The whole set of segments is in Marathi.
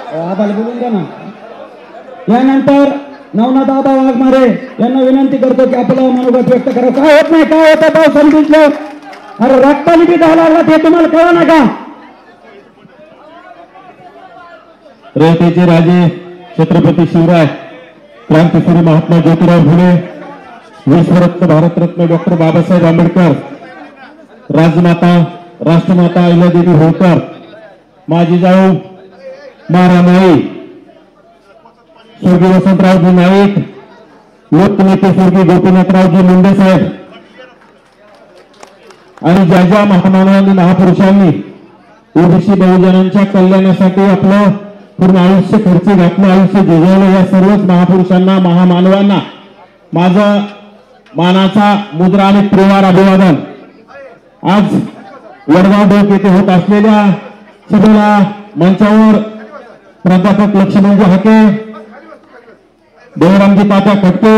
आबाला बोलून द्या ना. यानंतर नवनाथ आबा वाघमारे यांना विनंती करतो की आपलं मनोगत व्यक्त करा. काय होत नाही, काय होतं पाऊस संधीतलं, अरे रक्तानी बी धाव लागला ते तुम्हाला कळलं ना का? रयतेचे राजे छत्रपती शिवराय, क्रांतीसूर्य महात्मा ज्योतिराव फुले, विश्वरत्न भारतरत्न डॉक्टर बाबासाहेब आंबेडकर, राजमाता राष्ट्रमाता अहिल्यादेवी होळकर, माझी जाऊ मारामाई स्वर्गीय वसंतरावजी नाईक, लोकनेते स्वर्गीय गोपीनाथरावजी मुंडे साहेब आणि ज्या ज्या महामानवांनी महापुरुषांनी ओबीसी बहुजनांच्या कल्याणासाठी आपलं पूर्ण आयुष्य खर्ची घातलं, आयुष्य झिजवलं, या सर्वच महापुरुषांना महामानवांना माझं मानाचा मुद्रा आणि प्रेमार अभिवादन. आज वडगाव डोक येथे होत असलेल्या सभेला मंचावर प्राध्यापक लक्ष्मणजी हाके, देवरामजी तात्या खटके,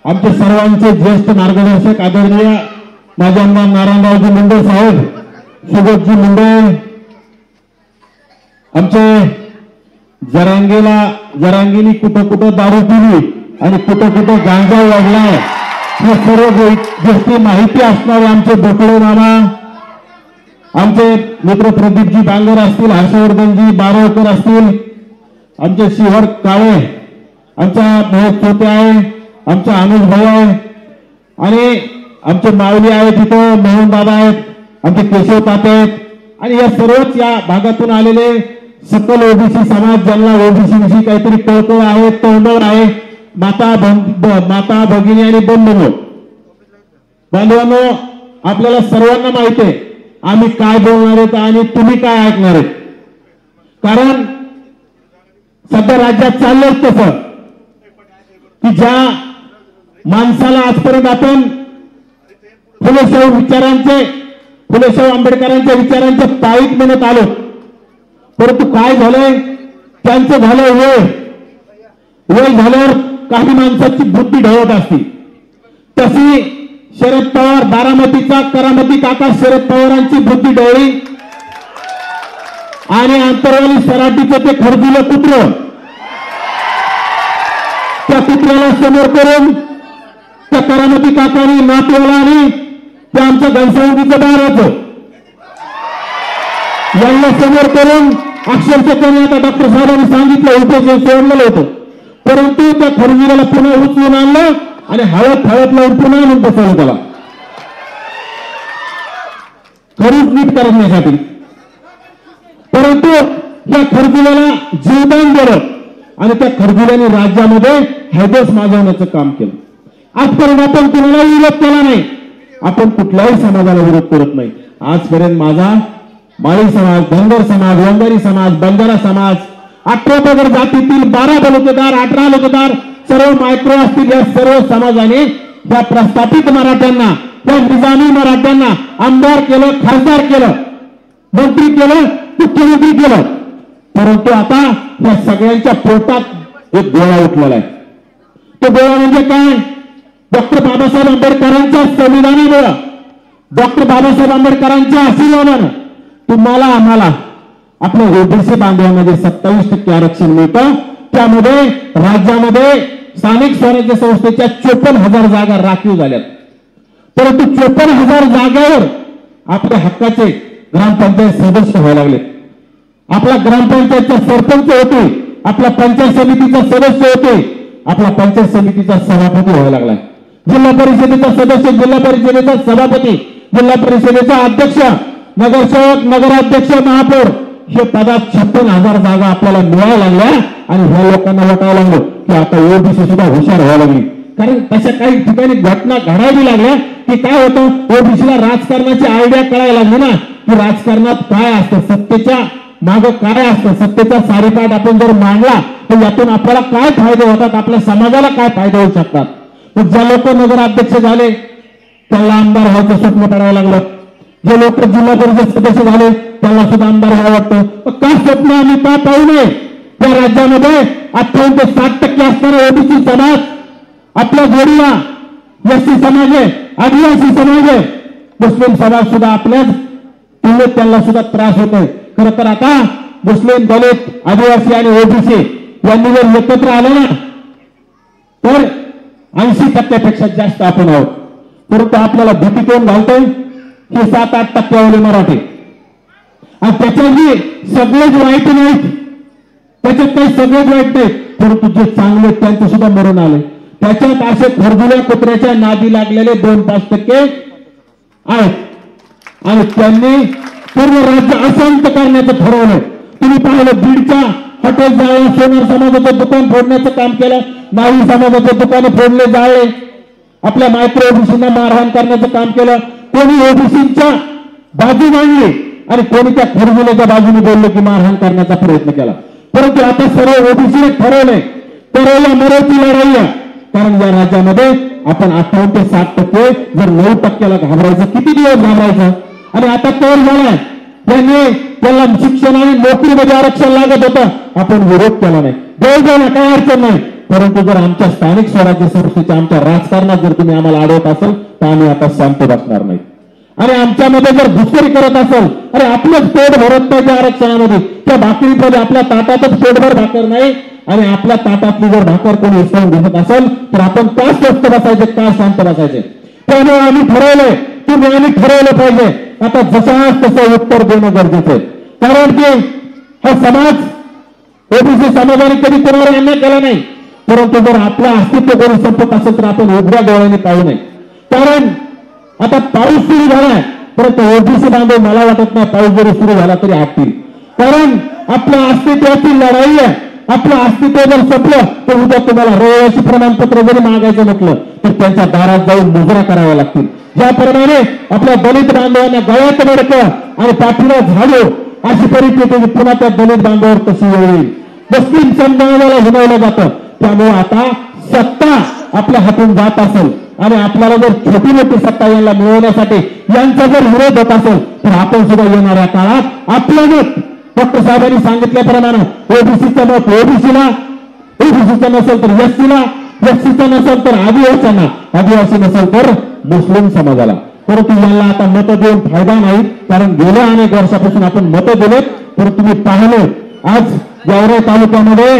आमचे सर्वांचे ज्येष्ठ मार्गदर्शक आदरणीय माझे आमदार नारायणरावजी मुंडे साहेब, सुगतजी मुंडे, आमचे जरांगीनी कुठं कुठं दारू पिली आणि कुठं कुठं गांजा वाढलाय, या सर्व गोष्टी माहिती असणारे आमचे बोकडे मामा, आमचे मित्र प्रदीपजी बांगर असतील, हर्षवर्धनजी बारावकर असतील, आमचे शिवर काळे, आमचा महेश चोते आहे, आमचा अनुज भाई आहे आणि आमचे माऊली आहेत, तिथं मोहन दादा आहेत, आमचे केशव ताते आहेत आणि या सर्वच या भागातून आलेले सकल ओबीसी समाज, ज्यांना ओबीसी विषयी काहीतरी कळकळ आहे, तोंडवर आहे, माता भगिनी आणि बांधवांनो, आपल्याला सर्वांना माहिती आहे आम्ही काय बोलणार आहेत आणि तुम्ही काय ऐकणार आहेत. कारण सध्या राज्यात चाललंय तसं की ज्या माणसाला आजपर्यंत आपण फुलेशाहू आंबेडकरांच्या विचारांचे पायीक म्हणत आलो, परंतु काय झालंय, त्यांचं झालंय वय झाल्यावर काही माणसाची बुद्धी ढळत असते. तशी शरद पवार, बारामतीचा करामती काका शरद पवारांची बुद्धी ढळली आणि आंतरवाली सराटीचं ते खरदिलं कुत्र, त्या कुत्र्याला समोर करून त्या करामती काकांनी नातवाला आणि त्या आमच्या घनसावंगीचं बाराचं यांना समोर करून अक्षरशः त्यांनी आता डॉक्टर साहेबांनी सांगितलं उपोषण सोडलेलं होतं, परंतु त्या खरदिलाला पुन्हा उचलून आणलं आणि हळद लावून पुन्हा आणून बसवलं त्याला खरीच नीट करण्यासाठी. परंतु त्या खरदिलाला जीवदान दिलं आणि त्या खरदिलाने राज्यामध्ये हैदोस माजवण्याचं काम केलं. आजपर्यंत आपण कुणालाही विरोध केला नाही, आपण कुठल्याही समाजाला विरोध करत नाही. आजपर्यंत माझा माळी समाज, धनगर समाज, वंजारी समाज, बंजारा समाज, 18 पगड जातीतील 12 बलुतेदार, 18 लोकदार, सर्व मायक्रो असतील, या सर्व समाजाने या प्रस्थापित मराठ्यांना, त्या निजामी मराठ्यांना आमदार केलं, खासदार केलं, मंत्री केलं, मुख्यमंत्री केलं. परंतु आता या सगळ्यांच्या पोटात एक गोळा उठलेला आहे. तो गोळा म्हणजे काय? डॉक्टर बाबासाहेब आंबेडकरांच्या संविधानामुळे, डॉक्टर बाबासाहेब आंबेडकरांच्या आशीर्वादानं तुम्हाला आम्हाला आपल्या ओबीसी बांधवांमध्ये 27% आरक्षण मिळतं. त्यामध्ये राज्यामध्ये स्थानिक स्वराज्य संस्थेच्या 54,000 जागा राखीव झाल्यात. परंतु 54,000 जागेवर आपल्या हक्काचे ग्रामपंचायत सदस्य व्हायला लागले, आपला ग्रामपंचायतचा सरपंच होते, आपला पंचायत समितीचा सदस्य होते, आपला पंचायत समितीचा सभापती व्हायला लागलाय, जिल्हा परिषदेचा सदस्य, जिल्हा परिषदेचा सभापती, जिल्हा परिषदेचा अध्यक्ष, नगरसेवक, नगराध्यक्ष, महापौर, हे पदात 56,000 जागा आपल्याला मिळायला लागल्या आणि ह्या लोकांना वाटायला लागलं की आता ओबीसी सुद्धा हुशार व्हायला लागली. कारण तशा काही ठिकाणी घटना घडायला लागल्या की काय होतं, ओबीसीला राजकारणाची आयडिया कळायला लागली ना, की राजकारणात काय असतं, सत्तेच्या मागं काय असतं, सत्तेचा सारीपाठ आपण जर मांडला तर यातून आपल्याला काय फायदे होतात, आपल्या समाजाला काय फायदे होऊ शकतात. तर ज्या लोक नगराध्यक्ष झाले त्यांना आमदार व्हायचं स्वप्न पडायला लागलं, जे लोक जिल्हा परिषद सदस्य झाले त्यांना सुद्धा आमदार व्हावं वाटतं. का स्वप्न आम्ही का पाहू नये? त्या राज्यामध्ये 58 ते 60% असणारा ओबीसी समाज आपल्या जोडीला एसटी समाज आहे, आदिवासी समाज आहे, मुस्लिम समाज सुद्धा आपल्याच तुलनेत त्यांना सुद्धा त्रास होतोय. खरं तर आता मुस्लिम, दलित, आदिवासी आणि ओबीसी यांनी जर एकत्र आलं ना तर 80% जास्त आपण आहोत. परंतु आपल्याला भीती कोण घालतोय? हे 7-8% मराठी. आणि त्याच्यातही सगळेच वाईट नाहीत, त्याच्यात काही सगळेच वाईट नाहीत, परंतु जे चांगले त्यांचे सुद्धा मरण आले. त्याच्यात असे खरगुल्या कुत्र्याच्या नादी लागलेले 2-5% आहेत. आणि त्यांनी पूर्ण राज्य अशांत करण्याचं ठरवलं. तुम्ही पाहिलं बीडच्या हॉटेल जाळलं, सोनार समाजाचं दुकान फोडण्याचं काम केलं, नावी समाजाचे दुकान फोडले, जाळले, आपल्या मायक्रो ओबीसींना मारहाण करण्याचं काम केलं. कोणी ओबीसींच्या बाजू मांडली आणि कोणी त्या खरगुल्याच्या बाजूने बोललं की मारहाण करण्याचा प्रयत्न केला. परंतु आता सर्व ओबीसीने ठरवलंय तर मरोची लढाई आहे. कारण या राज्यामध्ये आपण 58 ते 60%, जर 9%ला घाबरायचं, किती दिवस घाबरायचं? आणि आता तोड झालाय. त्याला शिक्षण आणि नोकरीमध्ये आरक्षण लागत होतं, आपण विरोध केला नाही, द्यायचं ना, काय अडचण नाही. परंतु जर आमच्या स्थानिक स्वराज्य संस्थेच्या आमच्या राजकारणात जर तुम्ही आम्हाला अडवत असेल तर आम्ही आता शांत बसणार नाही. आणि आमच्यामध्ये जर घुसखोरी करत असेल, अरे आपलंच पेट भरत पाहिजे आरक्षणामध्ये, त्या भाकरीमध्ये आपल्या ताटातच पेटभर भाकर नाही आणि आपल्या ताटातली जर भाकर कोणी हिसकावून घेत असेल तर आपण का स्वस्थ बसायचे, का शांत बसायचे? त्यामुळे आम्ही ठरवलंय, तुम्ही आम्ही ठरवलं पाहिजे. आता जसं तसं उत्तर देणं गरजेचं आहे. कारण की हा समाज ओबीसी समाजाने कधी कोणावर अन्याय केला नाही. परंतु जर आपलं अस्तित्व कोणी संपत असेल तर आपण उघड्या डोळ्याने पाहू नये. कारण आता पाऊस सुरू झालाय, परंतु ओबीसी बांधव मला वाटत नाही पाऊस जरी सुरू झाला तरी हटतील. कारण आपल्या अस्तित्वाची लढाई आहे. आपलं अस्तित्व जर संपलं तर उद्या तुम्हाला रहिवासी प्रमाणपत्र जरी मागायचं म्हटलं तर त्यांच्या दारात जाऊन मुजरा कराव्या लागतील. ज्याप्रमाणे आपल्या दलित बांधवांना गळ्यात मडकं आणि पाठीला झाडू अशी परिस्थिती पुन्हा त्या दलित बांधवावर कशी येईल? मुस्लिम समाजाला हिनवलं जातं. त्यामुळे आता सत्ता आपल्या हातून जात असेल आणि आपल्याला जर छोटी मोठी सत्ता यांना मिळवण्यासाठी यांचा जर विरोध होत असेल तर आपण सुद्धा येणाऱ्या काळात आपलं मत डॉक्टर साहेबांनी सांगितल्याप्रमाणे ओबीसीचं मत ओबीसीला, ओबीसीचं नसेल तर एससीला, एससीचं नसेल तर आदिवासींना, आदिवासी नसेल तर मुस्लिम समाजाला. परंतु यांना आता मतं देऊन फायदा नाही. कारण गेल्या अनेक वर्षापासून आपण मतं दिलेत, परंतु तुम्ही पाहिलं आज गेवराई तालुक्यामध्ये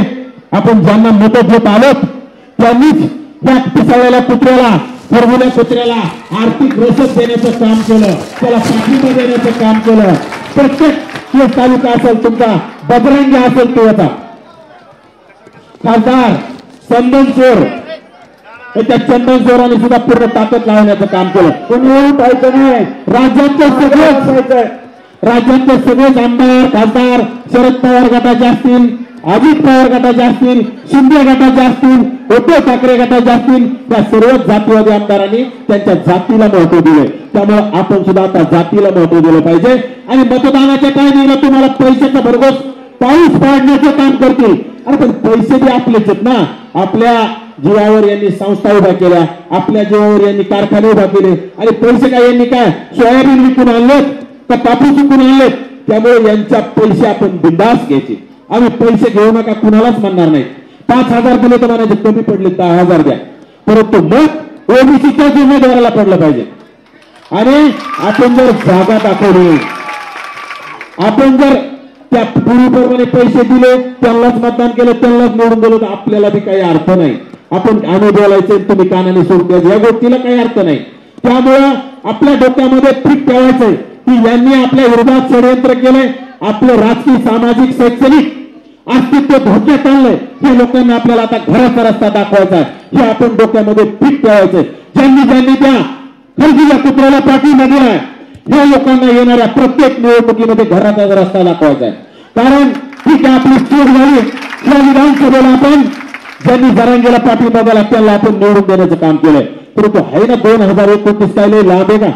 आपण ज्यांना मतं देत आलोत त्यांनीच या पिसाळलेल्या कुत्र्याला, खरगुल्या कुत्र्याला आर्थिक रसद देण्याचं काम केलं, त्याला पाठिंबा देण्याचं काम केलं. प्रत्येक तालुका असेल तुमचा, बजरंगी असेल किंवा खासदार चंदन चोर, त्या चंदन चोराने सुद्धा पूर्ण ताकद लावण्याचं काम केलं. कोणी पाहायचं नाही. राज्यातले सगळेच आमदार खासदार शरद पवार गटाचे असतील, अजित पवार गटाचे असतील, शिंदे गटाचे असतील, उद्धव ठाकरे गटाचे असतील, त्या सर्वच जातीवादी आमदारांनी त्यांच्या जातीला महत्व दिले. त्यामुळे आपण सुद्धा आता जातीला महत्व दिलं पाहिजे. आणि मतदानाच्या टायमिंगला तुम्हाला पैशाचा भरघोस पाऊस पाडण्याचं काम करतील. अरे पण पैसे बी आपलेच आहेत ना. आपल्या जीवावर यांनी संस्था उभ्या केल्या, आपल्या जीवावर यांनी कारखाने उभा केले. आणि पैसे काय यांनी काय सोयाबीन विकून आणलेत का कापूस विकून आणलेत? त्यामुळे यांच्या पैसे आपण बिंदास घ्यायचे. आम्ही पैसे घेऊ नका कुणालाच म्हणणार नाही. 5,000 दिले तर म्हणायचे कमी पडले 10,000 द्या. परंतु मग ओबीसीच्याच उमेदवाराला पडलं पाहिजे. आणि आपण जर जागा दाखवली, आपण जर त्या पूर्वीप्रमाणे पैसे दिले, त्यांनाच मतदान केलं, त्यांनाच निवडून दिलं तर आपल्याला बी काही अर्थ नाही. आपण आम्ही बोलायचे तुम्ही कानाने सोडतो या गोष्टीला काही अर्थ नाही. त्यामुळं आपल्या डोक्यामध्ये फिट ठेवायचंय की यांनी आपल्या विरोधात षडयंत्र केलंय, आपलं राजकीय सामाजिक शैक्षणिक अस्तित्व धोक्यात आणलंय. हे लोकांना आपल्याला आता घराचा रस्ता दाखवायचा आहे, हे आपण डोक्यामध्ये फिट ठेवायचंय. ज्यांनी त्या खरगुल्या कुत्र्याला पाठिंबा दिलाय हे लोकांना येणाऱ्या प्रत्येक निवडणुकीमध्ये घराचा रस्ता दाखवायचा आहे. कारण ठीक आहे आपली चूक झाली, या विधानसभेला आपण ज्यांनी जरांगीला पाठिंबा दिला त्यांना आपण निवडून देण्याचं काम केलंय. परंतु आहे ना 2029 काय लय लांब आहे का?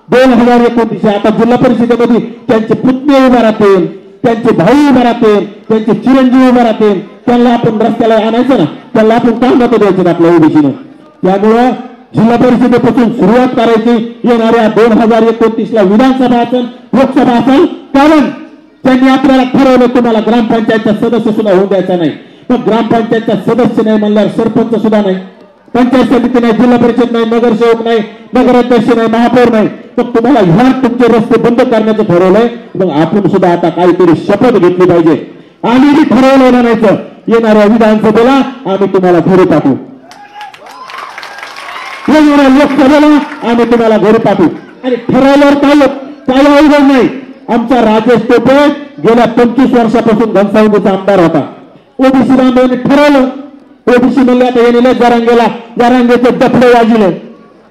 2029 आता जिल्हा परिषदेमध्ये त्यांचे पुतणे उभे राहतील, त्यांचे भाऊ उभे राहतील, त्यांचे चिरंजीव उभे राहतील. त्यांना आपण रस्त्याला आणायचं ना, त्यांना आपण काय मतं द्यायचं आपल्या ओबीसीनं. त्यामुळं जिल्हा परिषदेपासून सुरुवात करायची. येणाऱ्या 2029ला विधानसभा असेल, लोकसभा असेल. कारण त्यांनी आपल्याला ठरवलं तुम्हाला ग्रामपंचायतचा सदस्य सुद्धा होऊ द्यायचा नाही. मग ग्रामपंचायतचा सदस्य नाही म्हणल्यावर सरपंच सुद्धा नाही. पंचायत समिती नाही, जिल्हा परिषद नाही, नगरसेवक नाही, नगराध्यक्ष नाही, महापौर नाही, तर तुम्हाला ह्या तुमचे रस्ते बंद करण्याचं ठरवलंय. मग आपण सुद्धा आता काहीतरी शपथ घेतली पाहिजे. आम्ही ठरवलं म्हणायचं येणाऱ्या विधानसभेला आम्ही तुम्हाला घरी पाठवू, येणाऱ्या लोकसभेला आम्ही तुम्हाला घरी पाठवू. आणि ठरवल्यावर काही अवघड नाही. आमचा राजेश टोपे गेल्या 25 वर्षापासून घनसावंगीचा आमदार होता. ओबीसी बांधवांनी ठरवलं, ओबीसी म्हणले आता येणे जरांगेचे डफडे वाजले,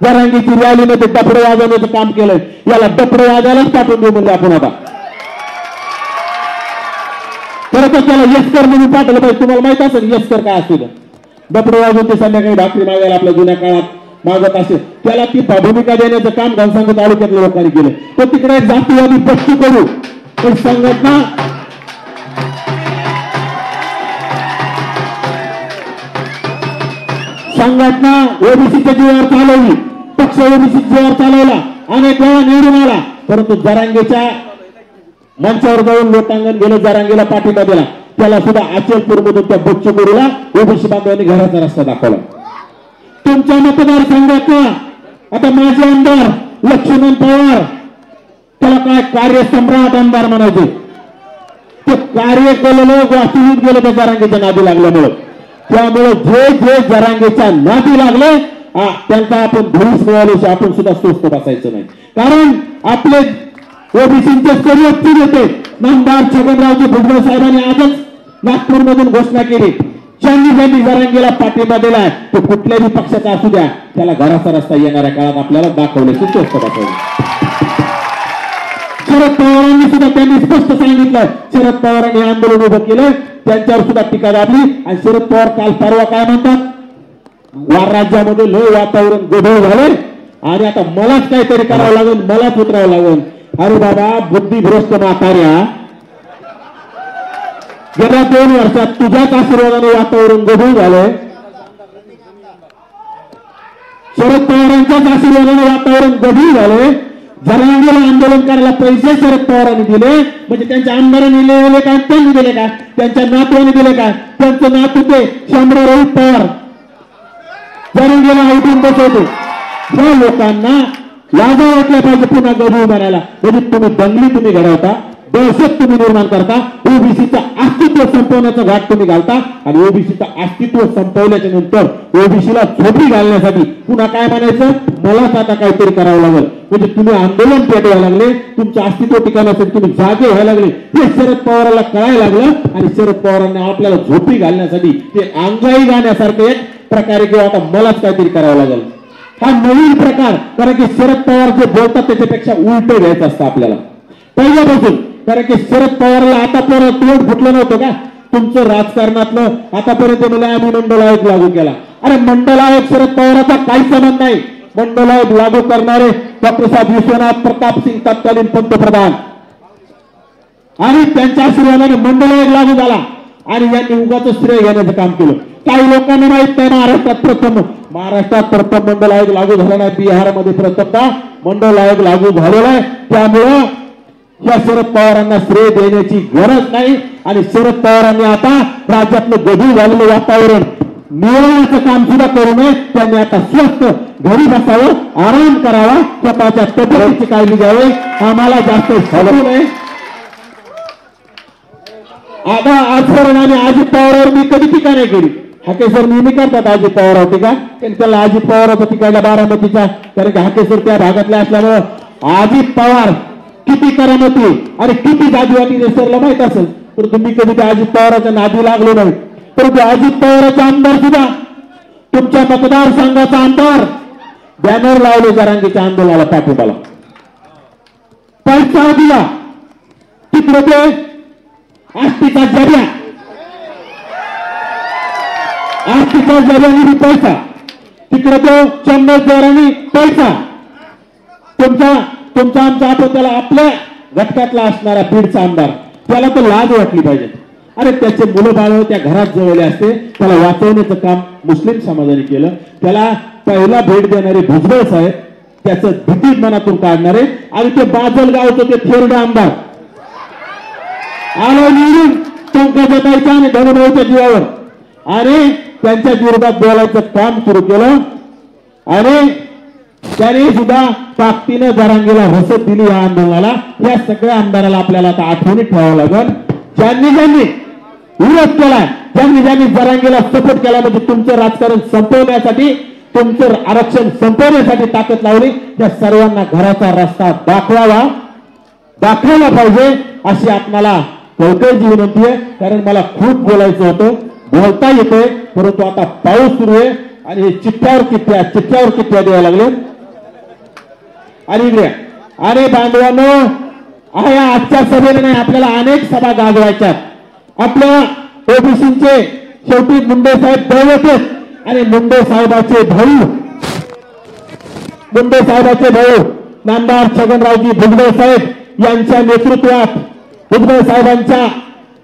जरांगीची रॅलीमध्ये डफडे वाजवण्याचं काम केलंय, याला डफडे वाजायलाच पाठवून देऊ म्हणले आपण. आता खरं तर त्याला यस्कर म्हणून पाठवलं पाहिजे. तुम्हाला माहित असेल यस्कर काय असते, डफडे वाजवून ते संध्याकाळी भाकरी मागायला आपल्या जुन्या काळात मागत असेल. त्याला ती भूमिका देण्याचं काम घनसावंगी तालुक्यातल्या लोकांनी केलं. तर तिकडे जातीवादी पक्षी करू पण संघटना ओबीसीच्या जीवावर चालवली, पक्ष ओबीसी जीवावर चालवला, अनेक वेळा निवडून आला, परंतु जरांगेच्या मंचावर जाऊन लोकांगण गेलं, जरांगेला पाठिंबा दिला. त्याला सुद्धा अचलपूर मधून त्या बच्चू कडूला ओबीसी बांधवांनी घराचा रस्ता दाखवला. तुमच्या मतदारसंघातला आता माजी आमदार लक्ष्मण पवार, त्याला काय कार्यसम्राट आमदार म्हणायचे, ते कार्य केलेलं वाचून गेलं त्या जरांगेच्या नादी लागल्यामुळं. त्यामुळे जे जरांगेच्या नादी लागले त्यांचा आपण धुळीस मिळाल्याशी आपण सुद्धा स्वस्त बसायचं नाही. कारण आपले ओबीसीचे सर्वोच्च नेते नामदार छगनरावजी भुजबळ साहेबांनी आजच नागपूरमधून घोषणा केली, ज्यांनी जरांगेला पाठिंबा दिलाय तो कुठल्याही पक्षाचा असू द्या, त्याला घराचा रस्ता येणाऱ्या काळात आपल्याला दाखवण्याची चेष्टा दाखवली. शरद पवारांनी सुद्धा त्यांनी स्पष्ट सांगितलं, शरद पवारांनी आंदोलन उभं केलं, त्यांच्यावर सुद्धा टीका दाबली. आणि शरद पवार काल परवा काय म्हणतात, राज्यामध्ये लय वातावरण गोंधळ झाले आणि आता मलाच काहीतरी करावं लागेल, मलाच उतरावं लागेल. अरे बाबा बुद्धिभ्रष्ट म्हाताऱ्या, गेल्या 2 वर्षात तुझ्याच आशीर्वादाने वातावरण गोंधळ झालंय, शरद पवारांच्याच आशीर्वादाने वातावरण गोंधळ झालंय. जरांगेला आंदोलन करायला पैसे शरद पवारांनी दिले म्हणजे त्यांच्या आमदारांनी दिले का, त्यांनी दिले का, त्यांच्या नातवाने दिले का, त्यांचं नातू ते शामराव रोहित पवार जरांगेला उठून बसवते. या लोकांना लाजा वाटल्या पाहिजे पुन्हा गढूळ बनायला. म्हणजे तुम्ही दंगली तुम्ही घडवता, दहशत तुम्ही निर्माण करता, ओबीसीचं अस्तित्व संपवण्याचा घाट तुम्ही घालता आणि ओबीसीचं अस्तित्व संपवल्याच्या नंतर ओबीसीला झोपी घालण्यासाठी पुन्हा काय म्हणायचं, मलाच आता काहीतरी करावं लागेल. म्हणजे तुम्ही आंदोलन पेटवायला लागले, तुमचं अस्तित्व टिकवण्यासाठी तुम्ही जागे व्हायला लागले. हे शरद पवारांना कळायला लागलं आणि शरद पवारांना आपल्याला झोपी घालण्यासाठी ते अंगाई गाण्यासारखं एक प्रकारे किंवा आता मलाच काहीतरी करावं लागेल. हा नवीन प्रकार, कारण की शरद पवार जे बोलतात त्याच्यापेक्षा उलट घ्यायचं असतं आपल्याला पहिल्यापासून. कारण की शरद पवारला आतापर्यंत तोंड फुटलं नव्हतं का तुमचं राजकारणातलं. आतापर्यंत मला आम्ही मंडल आयोग लागू केला. अरे मंडल आयोग शरद पवाराचा काही संबंध नाही. मंडल आयोग लागू करणारे डॉक्टर साहेब विश्वनाथ प्रताप सिंग तत्कालीन पंतप्रधान आणि त्यांच्या आशीर्वादाने मंडल आयोग लागू झाला आणि यांनी उगाच श्रेय घेण्याचं काम केलं. काही लोकांना माहित नाही महाराष्ट्रात प्रथम मंडल आयोग लागू झाला नाही, बिहारमध्ये प्रथमदा मंडल आयोग लागू झालेला आहे. त्यामुळं या शरद पवारांना श्रेय देण्याची गरज नाही आणि शरद पवारांनी आता राज्यातलं गढूळ झालेलं वातावरण मिळवण्याचं काम सुद्धा करू नये. त्यांनी आता स्वस्थ घरी बसावं, आराम करावा, स्वतःच्या तब्येतीची काळजी घ्यावी, आम्हाला जास्त हलवू नये. आता आजपर्यंत आणि अजित पवारांवर मी कधी टीका नाही केली. हाकेसर नेहमी करतात अजित पवारांवर टीका, त्याला अजित पवारांचा टीकायला बारामतीचा, कारण की हाकेसर त्या भागातल्या असल्यामुळं अजित पवार किती करामती आणि किती जातीवादी सरला माहित असेल, परंतु मी कधी त्या अजित पवारांच्या नादी लागलो नाही. परंतु अजित पवारांचा आमदार सुद्धा तुमच्या मतदारसंघाचा आमदार बॅनर लावले जरांगेच्या आंदोलनाला पाठिंबाला, पैसा दिला, तिकडे ते आस्तीचा जर्या, आस्तीचा जर्याने पैसा, तिकडे तो चंदर जोरांनी पैसा, तुमचा आमचा आपण त्याला आपल्या घटकातला असणारा बीडचा आमदार, त्याला तर लाज वाटली पाहिजे. अरे त्याचे मुलं बाळ त्या घरात जवळले असते, त्याला वाचवण्याचं काम मुस्लिम समाजाने केलं. त्याला पहिला भेट देणारे भुजबळ साहेब त्याचं भीती मनातून काढणारे आणि ते बाजलगावचं ते थेरडे आमदार आलो निवडून पंकजाताईच्या आणि धनुभाऊच्या जीवावर. आणि त्यांच्या विरोधात बोलायचं काम सुरू केलं आणि त्यांनी सुद्धा ताकदीनं जरांगीला रसद दिली या आंदोलनाला. या सगळ्या आमदाराला आपल्याला आता आठवणीत ठेवावं लागेल. ज्यांनी विरोध केला, ज्यांनी जरांगीला सपोर्ट केला, म्हणजे तुमचं राजकारण संपवण्यासाठी, तुमचं आरक्षण संपवण्यासाठी ताकद लावली, त्या सर्वांना घराचा रस्ता दाखवायला पाहिजे अशी आपल्याला कळकळीची विनंती आहे. कारण मला खूप बोलायचं होतं, बोलता येतंय, परंतु आता पाऊस सुरू आहे आणि हे चिठ्ठ्यावर चिठ्ठ्या द्यायला लागले. आणि इकडे अरे बांधवांनो, या आजच्या सभेने नाही, आपल्याला अनेक सभा गाजवायच्यात. आपल्या ओबीसीचे शेवटी मुंडे साहेब दैवतेच आणि मुंडे साहेबाचे भाऊ नामदार छगनरावजी भुजबळ साहेब यांच्या नेतृत्वात, भुजबळ साहेबांच्या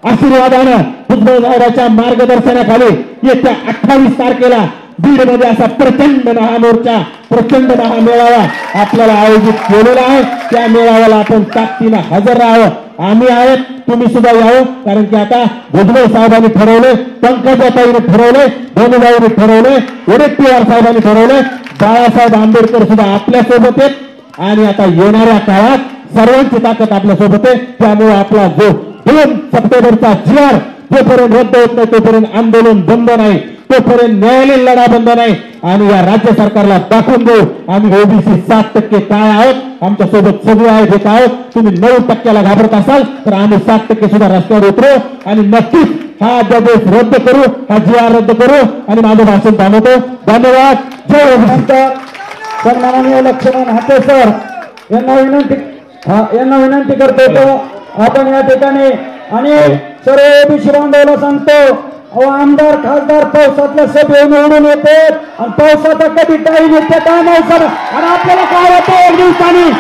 आशीर्वादानं, भुजबळ साहेबांच्या मार्गदर्शनाखाली येत्या 28 तारखेला बीड मध्ये असा प्रचंड महामोर्चा, प्रचंड महामेळावा आपल्याला आयोजित केलेला आहे. त्या मेळाव्याला आपण ताकदीनं हजर राहावं. आम्ही आहेत, तुम्ही सुद्धा यावं. कारण की आता भुजबळ साहेबांनी ठरवले, पंकजाताईने ठरवले, धनुभाईने ठरवले, वडेट्टीवार साहेबांनी ठरवले, बाळासाहेब आंबेडकर सुद्धा आपल्या सोबत आहेत आणि आता येणाऱ्या काळात सर्वांची ताकद आपल्या सोबत आहे. त्यामुळे आपला जो 2 सप्टेंबरचा GR जोपर्यंत रद्द होत नाही तोपर्यंत आंदोलन बंद नाही, तोपर्यंत न्यायालयीन लढा बंद नाही. आणि या राज्य सरकारला दाखवून देऊ आम्ही ओबीसी 7% काय आहोत, आमच्या सोबत सगळे आहेत हे आहोत. तुम्ही 9% घाबरत असाल तर आम्ही 7% सुद्धा रस्त्यावर उतरू आणि नक्कीच हा अध्यादेश रद्द करू, हा GR रद्द करू. आणि माझं भाषण थांबवतो. धन्यवाद. जय ओबीसी. सन्माननीय लक्ष्मण हाते सर यांना विनंती करतो आपण या ठिकाणी आणि सर्व ओबीसी बांधवाला सांगतो, आमदार खासदार पावसातल्या सभे निवडून येते आणि पावसाचा कधी टाईम येते काय नाही सर. आणि आपल्याला काय होतं एक दिवसांनी